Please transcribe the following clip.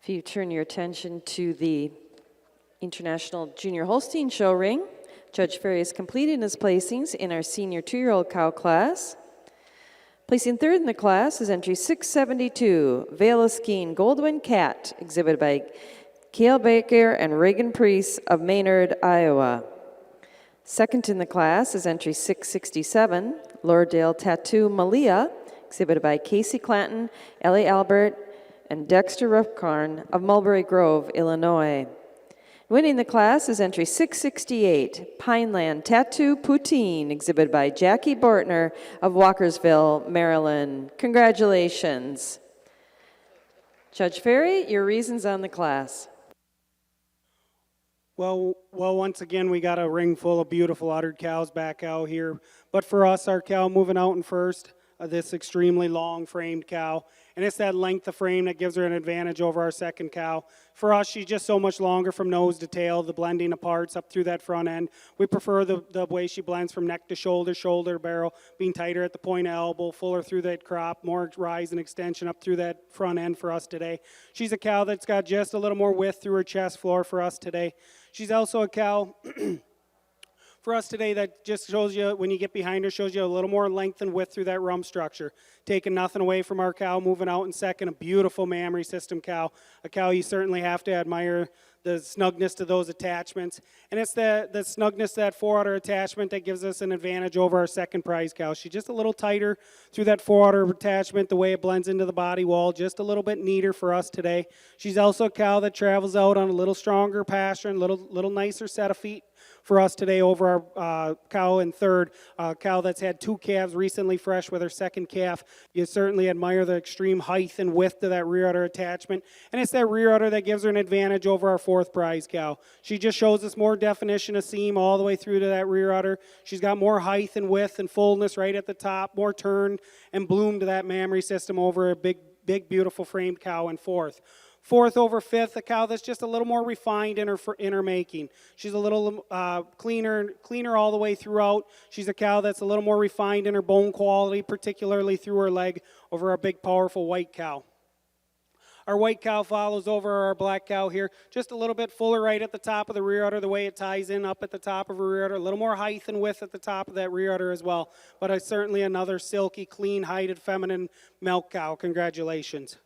If you turn your attention to the International Junior Holstein Show ring, Judge Ferry is completing his placings in our senior 2-year-old cow class. Placing third in the class is entry 672, Valeskine Goldwyn Cat, exhibited by Cale Baker and Reagan Priest of Maynard, Iowa. Second in the class is entry 667, Lordale Tattoo Malia, exhibited by Casey Clanton, Ellie Albert, and Dexter Ruffcarn of Mulberry Grove, Illinois. Winning the class is entry 668, Pineland Tattoo Poutine, exhibited by Jackie Bortner of Walkersville, Maryland. Congratulations. Judge Ferry, your reasons on the class. Well, once again, we got a ring full of beautiful uddered cows back out here. But for us, our cow moving out in first, this extremely long-framed cow. And it's that length of frame that gives her an advantage over our second cow. For us, she's just so much longer from nose to tail, the blending of parts up through that front end. We prefer the way she blends from neck to shoulder, shoulder to barrel, being tighter at the point of elbow, fuller through that crop, more rise and extension up through that front end for us today. She's a cow that's got just a little more width through her chest floor for us today. She's also a cow for us today that just shows you, when you get behind her, shows you a little more length and width through that rump structure. Taking nothing away from our cow, moving out in second, a beautiful mammary system cow. A cow you certainly have to admire the snugness to those attachments. And it's the snugness to that four-udder attachment that gives us an advantage over our second prize cow. She's just a little tighter through that four-udder attachment, the way it blends into the body wall, just a little bit neater for us today. She's also a cow that travels out on a little stronger pasture and little nicer set of feet for us today over our cow in third, cow that's had 2 calves recently fresh with her second calf. You certainly admire the extreme height and width to that rear udder attachment, and it's that rear udder that gives her an advantage over our fourth prize cow. She just shows us more definition of seam all the way through to that rear udder. She's got more height and width and fullness right at the top, more turn and bloom to that mammary system over a big, beautiful framed cow in fourth. Fourth over fifth, a cow that's just a little more refined in her making. She's a little cleaner all the way throughout. She's a cow that's a little more refined in her bone quality, particularly through her leg, over our big, powerful white cow. Our white cow follows over our black cow here, just a little bit fuller right at the top of the rear udder, the way it ties in up at the top of her rear udder, a little more height and width at the top of that rear udder as well. But certainly another silky, clean, heighted, feminine milk cow. Congratulations.